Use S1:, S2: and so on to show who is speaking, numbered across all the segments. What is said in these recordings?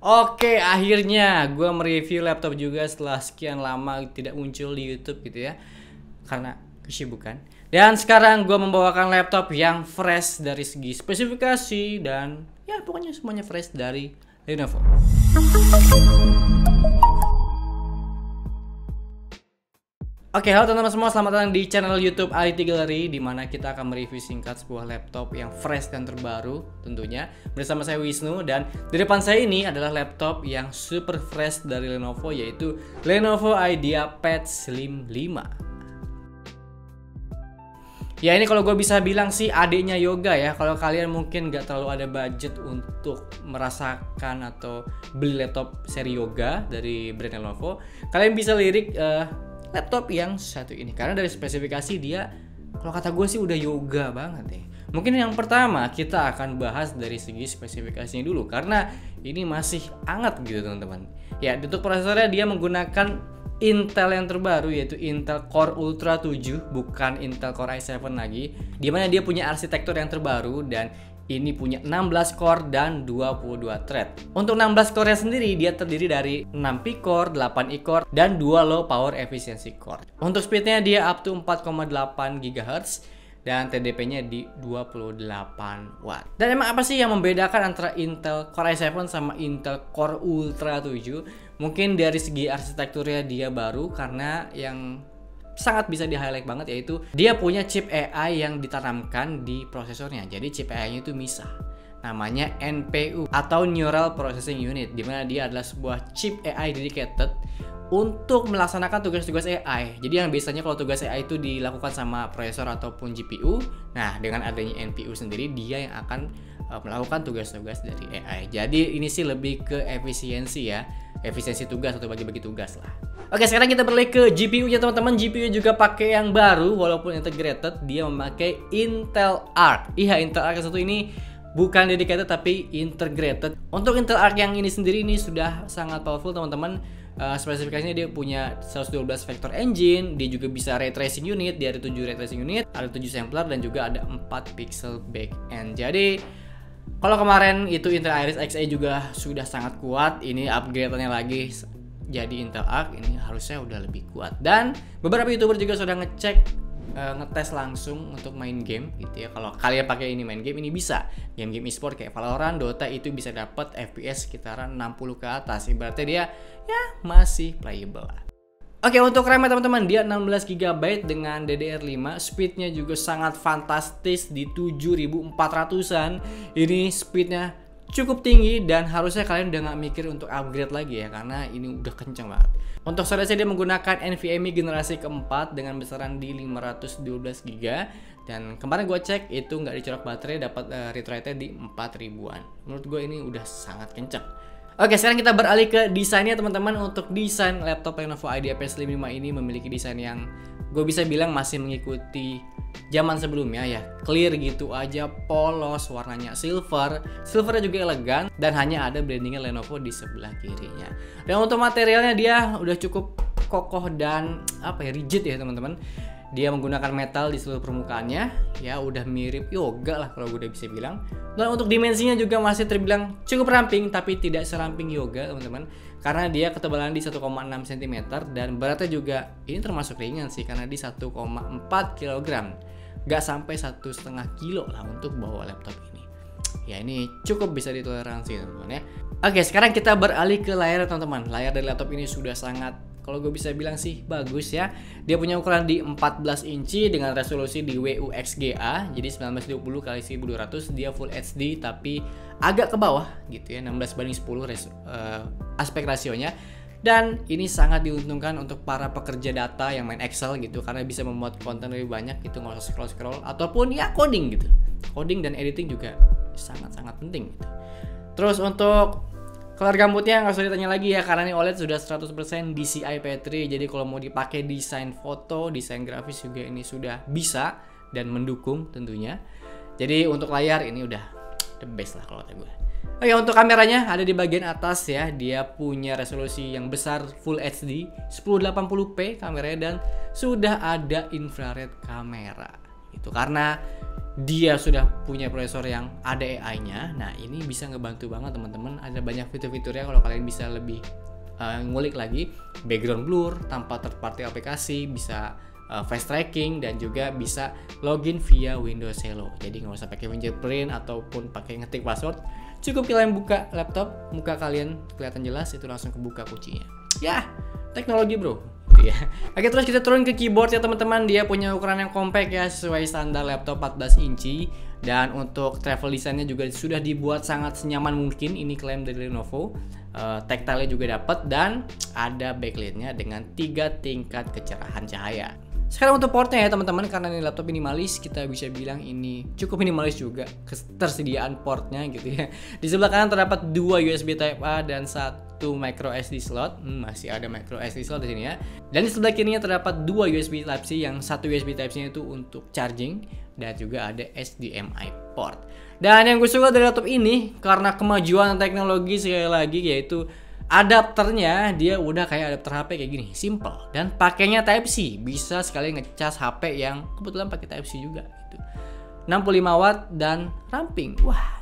S1: Oke, akhirnya gue mereview laptop juga setelah sekian lama tidak muncul di YouTube gitu ya, karena kesibukan. Dan sekarang gue membawakan laptop yang fresh dari segi spesifikasi dan ya pokoknya semuanya fresh dari Lenovo. Oke, halo teman-teman semua, selamat datang di channel YouTube IT Gallery, di mana kita akan mereview singkat sebuah laptop yang fresh dan terbaru tentunya. Bersama saya Wisnu, dan di depan saya ini adalah laptop yang super fresh dari Lenovo, yaitu Lenovo IdeaPad Slim 5. Ya, ini kalau gue bisa bilang sih adiknya Yoga ya. Kalau kalian mungkin nggak terlalu ada budget untuk merasakan atau beli laptop seri Yoga dari brand Lenovo, kalian bisa lirik laptop yang satu ini, karena dari spesifikasi dia kalau kata gue sih udah Yoga banget ya. Mungkin yang pertama kita akan bahas dari segi spesifikasinya dulu, karena ini masih hangat gitu teman-teman. Ya, untuk prosesornya dia menggunakan Intel yang terbaru, yaitu Intel Core Ultra 7, bukan Intel Core i7 lagi, dimana dia punya arsitektur yang terbaru dan ini punya 16 core dan 22 thread. Untuk 16 core-nya sendiri dia terdiri dari 6 P-core, 8 E-core, dan 2 low power efficiency core. Untuk speednya dia up to 4,8 GHz dan TDP-nya di 28 watt. Dan emang apa sih yang membedakan antara Intel Core i7 sama Intel Core Ultra 7? Mungkin dari segi arsitekturnya dia baru, karena yang sangat bisa di-highlight banget yaitu dia punya chip AI yang ditanamkan di prosesornya. Jadi chip AI-nya itu misah. Namanya NPU atau Neural Processing Unit, dimana dia adalah sebuah chip AI dedicated untuk melaksanakan tugas-tugas AI. Jadi yang biasanya kalau tugas AI itu dilakukan sama prosesor ataupun GPU, nah dengan adanya NPU sendiri dia yang akan melakukan tugas-tugas dari AI. Jadi ini sih lebih ke efisiensi ya, efisiensi tugas atau bagi-bagi tugas lah. Oke, sekarang kita beralih ke GPU-nya teman-teman. GPU juga pakai yang baru, walaupun integrated, dia memakai Intel Arc. Iya, Intel Arc yang satu ini bukan dedicated tapi integrated. Untuk Intel Arc yang ini sendiri ini sudah sangat powerful teman-teman. Spesifikasinya dia punya 112 vector engine, dia juga bisa ray tracing unit, dia ada 7 ray tracing unit, ada 7 sampler, dan juga ada 4 pixel backend. Jadi kalau kemarin itu Intel Iris Xe juga sudah sangat kuat, ini upgrade-nya lagi jadi Intel Arc, ini harusnya udah lebih kuat. Dan beberapa YouTuber juga sudah ngetes langsung untuk main game gitu ya. Kalau kalian pakai ini main game, ini bisa game-game e-sport kayak Valorant, Dota, itu bisa dapat FPS sekitaran 60 ke atas. Ibaratnya dia ya masih playable lah. Oke, untuk RAM teman-teman dia 16 GB dengan DDR5, speednya juga sangat fantastis di 7400-an. Ini speednya cukup tinggi dan harusnya kalian udah nggak mikir untuk upgrade lagi ya, karena ini udah kenceng banget. Untuk storage dia menggunakan NVMe generasi keempat dengan besaran di 512 GB, dan kemarin gue cek itu nggak dicolok baterai, dapat read rate-nya di 4000-an. Menurut gue ini udah sangat kenceng. Oke, sekarang kita beralih ke desainnya teman-teman. Untuk desain laptop Lenovo IdeaPad Slim 5 ini memiliki desain yang gue bisa bilang masih mengikuti zaman sebelumnya ya, clear gitu aja, polos, warnanya silvernya juga elegan, dan hanya ada brandingnya Lenovo di sebelah kirinya. Dan untuk materialnya dia udah cukup kokoh dan rigid ya teman-teman. Dia menggunakan metal di seluruh permukaannya, ya udah mirip Yoga lah kalau gue udah bisa bilang. Dan untuk dimensinya juga masih terbilang cukup ramping, tapi tidak seramping Yoga teman-teman, karena dia ketebalan di 1,6 cm dan beratnya juga ini termasuk ringan sih, karena di 1,4 kg, gak sampai 1,5 kilo lah untuk bawa laptop ini. Ya ini cukup bisa ditoleransi teman-teman ya. Oke, sekarang kita beralih ke layar teman-teman. Layar dari laptop ini sudah sangat, kalau gue bisa bilang sih bagus ya. Dia punya ukuran di 14 inci dengan resolusi di WUXGA, jadi 1920x1200. Dia Full HD tapi agak ke bawah gitu ya, 16:10 aspek rasionya. Dan ini sangat diuntungkan untuk para pekerja data yang main Excel gitu, karena bisa memuat konten lebih banyak gitu, nggak usah scroll ataupun ya coding gitu. Coding dan editing juga sangat-sangat penting gitu. Terus untuk color gambutnya nggak usah ditanya lagi ya, karena ini OLED sudah 100% DCI P3. Jadi kalau mau dipakai desain foto, desain grafis juga ini sudah bisa dan mendukung tentunya. Jadi untuk layar ini udah the best lah kalau kata gue. Oke, untuk kameranya ada di bagian atas ya. Dia punya resolusi yang besar Full HD 1080p kameranya, dan sudah ada infrared kamera. Itu karena dia sudah punya prosesor yang ada AI-nya. Nah, ini bisa ngebantu banget teman-teman. Ada banyak fitur-fiturnya kalau kalian bisa lebih ngulik lagi. Background blur tanpa third party aplikasi, bisa face tracking, dan juga bisa login via Windows Hello. Jadi nggak usah pakai fingerprint ataupun pakai ngetik password. Cukup kalian buka laptop, muka kalian kelihatan jelas, itu langsung kebuka kuncinya. Ya, teknologi bro. Ya. Oke, terus kita turun ke keyboard ya teman-teman. Dia punya ukuran yang compact ya, sesuai standar laptop 14 inci. Dan untuk travel desainnya juga sudah dibuat sangat senyaman mungkin. Ini klaim dari Lenovo. Tactile-nya juga dapat, dan ada backlightnya dengan 3 tingkat kecerahan cahaya. Sekarang untuk portnya ya teman-teman, karena ini laptop minimalis, kita bisa bilang ini cukup minimalis juga ketersediaan portnya gitu ya. Di sebelah kanan terdapat 2 USB Type A dan 1 micro SD slot. Masih ada micro SD slot di sini ya. Dan di sebelah kirinya terdapat 2 USB Type-C, yang 1 USB Type-C itu untuk charging, dan juga ada HDMI port. Dan yang gue suka dari laptop ini, karena kemajuan teknologi sekali lagi, yaitu adapternya dia udah kayak adapter HP kayak gini, simple, dan pakainya Type-C, bisa sekali ngecas HP yang kebetulan pakai Type-C juga gitu. 65 watt dan ramping. Wah,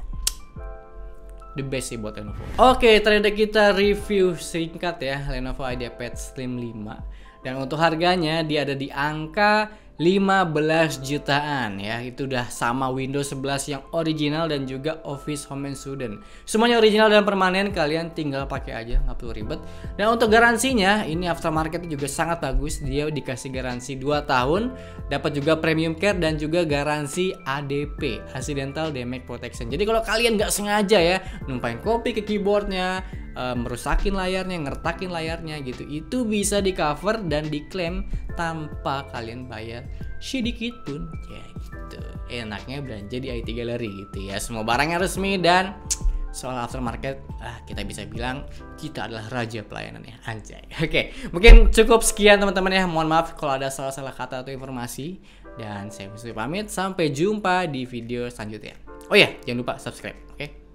S1: the best sih buat Lenovo. Oke, ternyata kita review singkat ya Lenovo IdeaPad Slim 5. Dan untuk harganya dia ada di angka 15 jutaan ya. Itu udah sama Windows 11 yang original dan juga Office Home and Student. Semuanya original dan permanen, kalian tinggal pakai aja, nggak perlu ribet. Dan untuk garansinya, ini aftermarket juga sangat bagus. Dia dikasih garansi 2 tahun, dapat juga premium care dan juga garansi ADP, Accidental Damage Protection. Jadi kalau kalian nggak sengaja ya numpain kopi ke keyboardnya, merusakin layarnya, ngertakin layarnya gitu, itu bisa di cover dan diklaim tanpa kalian bayar sedikit pun ya gitu. Enaknya belanja di IT Gallery gitu ya, semua barangnya resmi. Dan soal aftermarket, kita bisa bilang kita adalah raja pelayanan ya, anjay. Oke, mungkin cukup sekian teman-teman ya, mohon maaf kalau ada salah-salah kata atau informasi, dan saya mesti pamit, sampai jumpa di video selanjutnya. Oh ya, jangan lupa subscribe, oke?